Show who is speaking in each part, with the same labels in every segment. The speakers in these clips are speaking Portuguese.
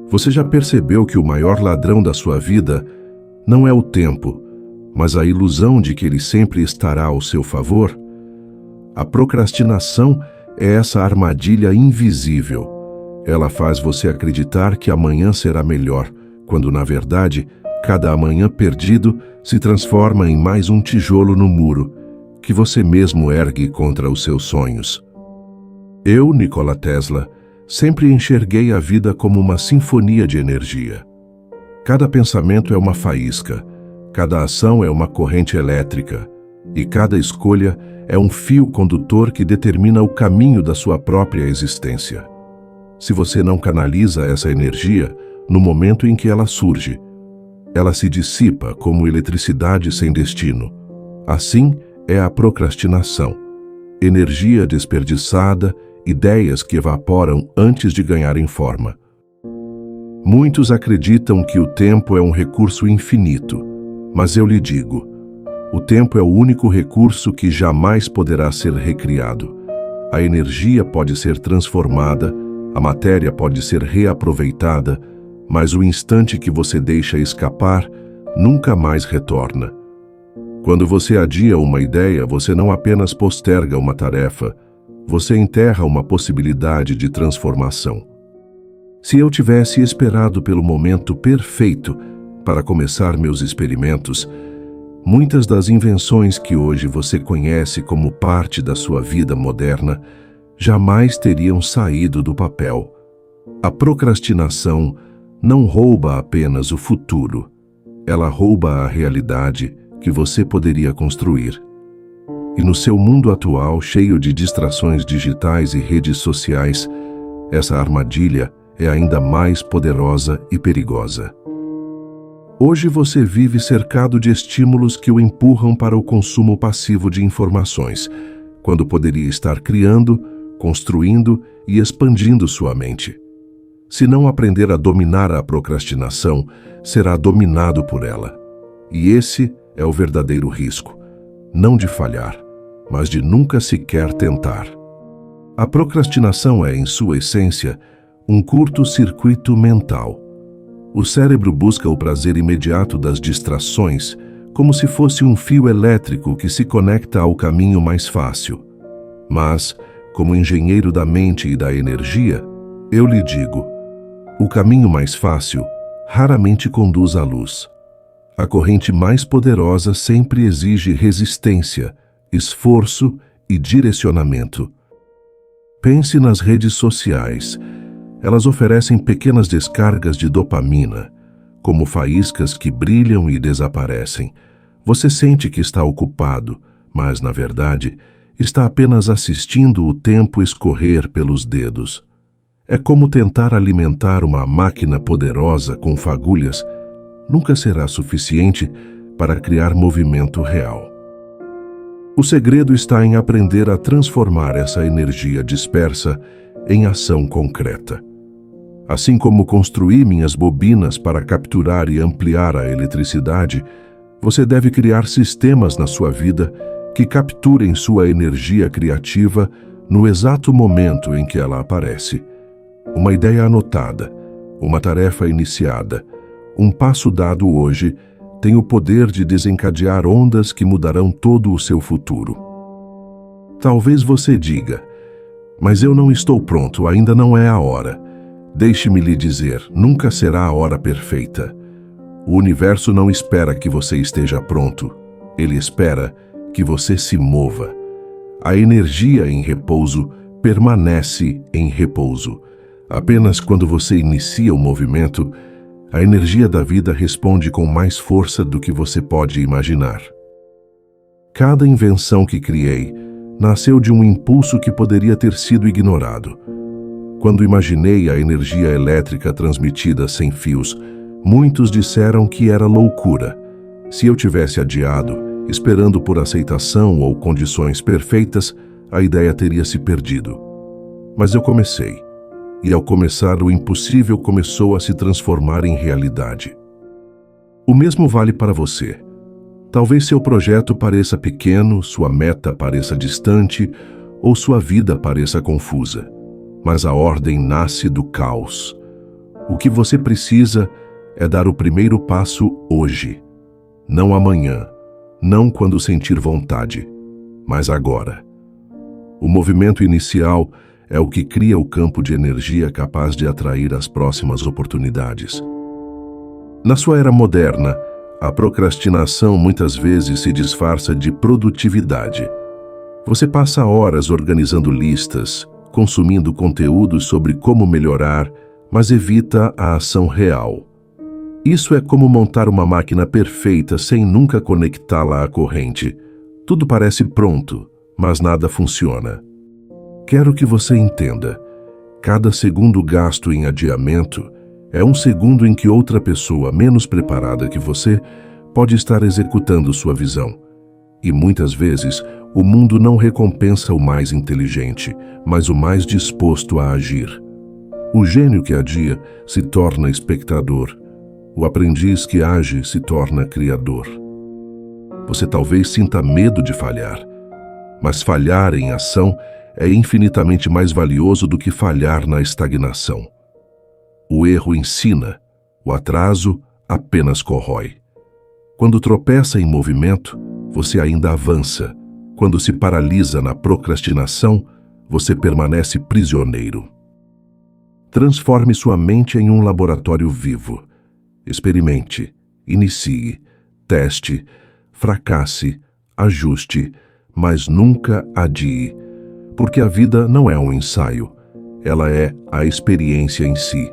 Speaker 1: Você já percebeu que o maior ladrão da sua vida não é o tempo, mas a ilusão de que ele sempre estará ao seu favor? A procrastinação é essa armadilha invisível. Ela faz você acreditar que amanhã será melhor, quando, na verdade, cada amanhã perdido se transforma em mais um tijolo no muro que você mesmo ergue contra os seus sonhos. Eu, Nikola Tesla, sempre enxerguei a vida como uma sinfonia de energia. Cada pensamento é uma faísca, cada ação é uma corrente elétrica, e cada escolha é um fio condutor que determina o caminho da sua própria existência. Se você não canaliza essa energia no momento em que ela surge, ela se dissipa como eletricidade sem destino. Assim é a procrastinação. Energia desperdiçada, ideias que evaporam antes de ganharem forma. Muitos acreditam que o tempo é um recurso infinito, mas eu lhe digo, o tempo é o único recurso que jamais poderá ser recriado. A energia pode ser transformada, a matéria pode ser reaproveitada, mas o instante que você deixa escapar nunca mais retorna. Quando você adia uma ideia, você não apenas posterga uma tarefa, você enterra uma possibilidade de transformação. Se eu tivesse esperado pelo momento perfeito para começar meus experimentos, muitas das invenções que hoje você conhece como parte da sua vida moderna jamais teriam saído do papel. A procrastinação não rouba apenas o futuro, ela rouba a realidade que você poderia construir. E no seu mundo atual, cheio de distrações digitais e redes sociais, essa armadilha é ainda mais poderosa e perigosa. Hoje você vive cercado de estímulos que o empurram para o consumo passivo de informações, quando poderia estar criando, construindo e expandindo sua mente. Se não aprender a dominar a procrastinação, será dominado por ela. E esse é o verdadeiro risco, não de falhar, mas de nunca sequer tentar. A procrastinação é, em sua essência, um curto-circuito mental. O cérebro busca o prazer imediato das distrações, como se fosse um fio elétrico que se conecta ao caminho mais fácil. Mas, como engenheiro da mente e da energia, eu lhe digo, o caminho mais fácil raramente conduz à luz. A corrente mais poderosa sempre exige resistência, esforço e direcionamento. Pense nas redes sociais. Elas oferecem pequenas descargas de dopamina, como faíscas que brilham e desaparecem. Você sente que está ocupado, mas, na verdade, está apenas assistindo o tempo escorrer pelos dedos. É como tentar alimentar uma máquina poderosa com fagulhas. Nunca será suficiente para criar movimento real. O segredo está em aprender a transformar essa energia dispersa em ação concreta. Assim como construí minhas bobinas para capturar e ampliar a eletricidade, você deve criar sistemas na sua vida que capturem sua energia criativa no exato momento em que ela aparece. Uma ideia anotada, uma tarefa iniciada, um passo dado hoje tem o poder de desencadear ondas que mudarão todo o seu futuro. Talvez você diga, mas eu não estou pronto, ainda não é a hora. Deixe-me lhe dizer, nunca será a hora perfeita. O universo não espera que você esteja pronto. Ele espera que você se mova. A energia em repouso permanece em repouso. Apenas quando você inicia o movimento, a energia da vida responde com mais força do que você pode imaginar. Cada invenção que criei nasceu de um impulso que poderia ter sido ignorado. Quando imaginei a energia elétrica transmitida sem fios, muitos disseram que era loucura. Se eu tivesse adiado, esperando por aceitação ou condições perfeitas, a ideia teria se perdido. Mas eu comecei, e ao começar, o impossível começou a se transformar em realidade. O mesmo vale para você. Talvez seu projeto pareça pequeno, sua meta pareça distante, ou sua vida pareça confusa. Mas a ordem nasce do caos. O que você precisa é dar o primeiro passo hoje. Não amanhã, não quando sentir vontade, mas agora. O movimento inicial é o que cria o campo de energia capaz de atrair as próximas oportunidades. Na sua era moderna, a procrastinação muitas vezes se disfarça de produtividade. Você passa horas organizando listas, consumindo conteúdos sobre como melhorar, mas evita a ação real. Isso é como montar uma máquina perfeita sem nunca conectá-la à corrente. Tudo parece pronto, mas nada funciona. Quero que você entenda. Cada segundo gasto em adiamento é um segundo em que outra pessoa menos preparada que você pode estar executando sua visão. E muitas vezes, o mundo não recompensa o mais inteligente, mas o mais disposto a agir. O gênio que adia se torna espectador. O aprendiz que age se torna criador. Você talvez sinta medo de falhar, mas falhar em ação é infinitamente mais valioso do que falhar na estagnação. O erro ensina, o atraso apenas corrói. Quando tropeça em movimento, você ainda avança. Quando se paralisa na procrastinação, você permanece prisioneiro. Transforme sua mente em um laboratório vivo. Experimente, inicie, teste, fracasse, ajuste, mas nunca adie, porque a vida não é um ensaio, ela é a experiência em si.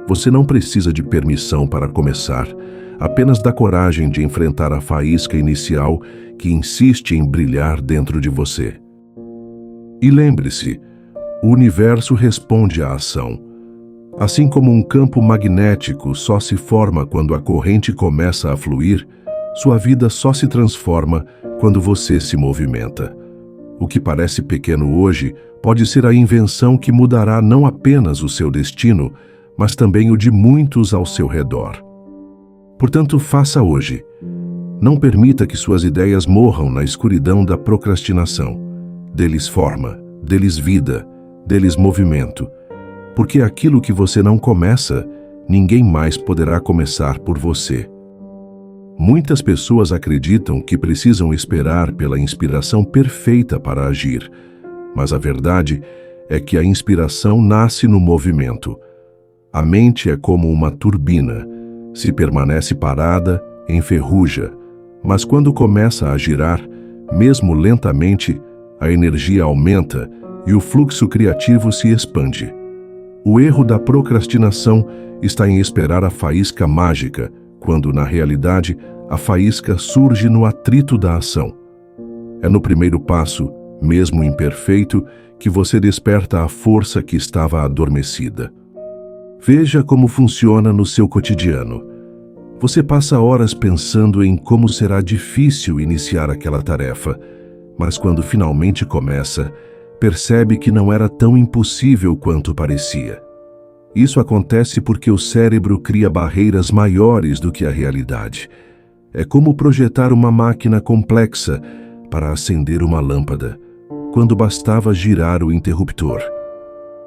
Speaker 1: Você não precisa de permissão para começar, apenas da coragem de enfrentar a faísca inicial que insiste em brilhar dentro de você. E lembre-se, o universo responde à ação. Assim como um campo magnético só se forma quando a corrente começa a fluir, sua vida só se transforma quando você se movimenta. O que parece pequeno hoje pode ser a invenção que mudará não apenas o seu destino, mas também o de muitos ao seu redor. Portanto, faça hoje. Não permita que suas ideias morram na escuridão da procrastinação. Deles forma, deles vida, deles movimento. Porque aquilo que você não começa, ninguém mais poderá começar por você. Muitas pessoas acreditam que precisam esperar pela inspiração perfeita para agir, mas a verdade é que a inspiração nasce no movimento. A mente é como uma turbina. Se permanece parada, enferruja, mas quando começa a girar, mesmo lentamente, a energia aumenta e o fluxo criativo se expande. O erro da procrastinação está em esperar a faísca mágica, quando, na realidade, a faísca surge no atrito da ação. É no primeiro passo, mesmo imperfeito, que você desperta a força que estava adormecida. Veja como funciona no seu cotidiano. Você passa horas pensando em como será difícil iniciar aquela tarefa, mas quando finalmente começa, percebe que não era tão impossível quanto parecia. Isso acontece porque o cérebro cria barreiras maiores do que a realidade. É como projetar uma máquina complexa para acender uma lâmpada, quando bastava girar o interruptor.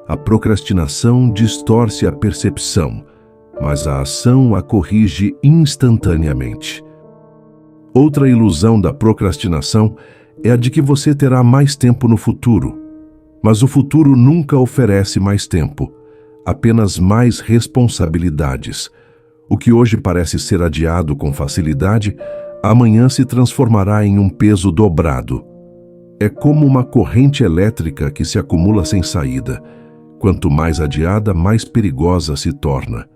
Speaker 1: A procrastinação distorce a percepção, mas a ação a corrige instantaneamente. Outra ilusão da procrastinação é a de que você terá mais tempo no futuro. Mas o futuro nunca oferece mais tempo, apenas mais responsabilidades. O que hoje parece ser adiado com facilidade, amanhã se transformará em um peso dobrado. É como uma corrente elétrica que se acumula sem saída. Quanto mais adiada, mais perigosa se torna.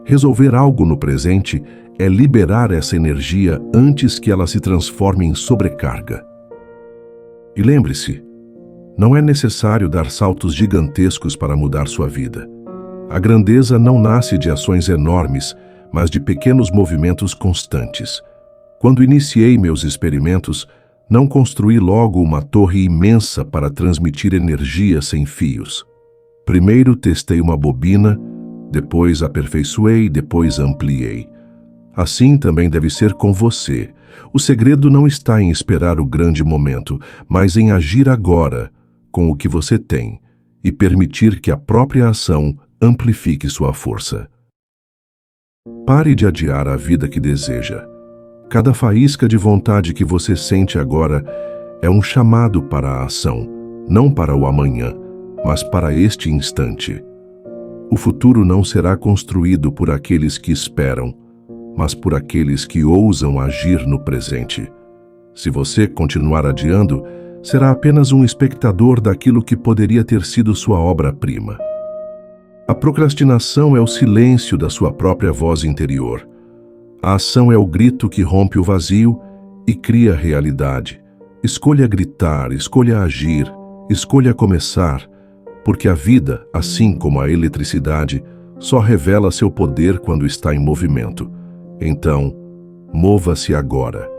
Speaker 1: Resolver algo no presente é liberar essa energia antes que ela se transforme em sobrecarga. E lembre-se, não é necessário dar saltos gigantescos para mudar sua vida. A grandeza não nasce de ações enormes, mas de pequenos movimentos constantes. Quando iniciei meus experimentos, não construí logo uma torre imensa para transmitir energia sem fios. Primeiro testei uma bobina, depois aperfeiçoei, depois ampliei. Assim também deve ser com você. O segredo não está em esperar o grande momento, mas em agir agora, com o que você tem, e permitir que a própria ação amplifique sua força. Pare de adiar a vida que deseja. Cada faísca de vontade que você sente agora é um chamado para a ação, não para o amanhã, mas para este instante. O futuro não será construído por aqueles que esperam, mas por aqueles que ousam agir no presente. Se você continuar adiando, será apenas um espectador daquilo que poderia ter sido sua obra-prima. A procrastinação é o silêncio da sua própria voz interior. A ação é o grito que rompe o vazio e cria realidade. Escolha gritar, escolha agir, escolha começar, porque a vida, assim como a eletricidade, só revela seu poder quando está em movimento. Então, mova-se agora.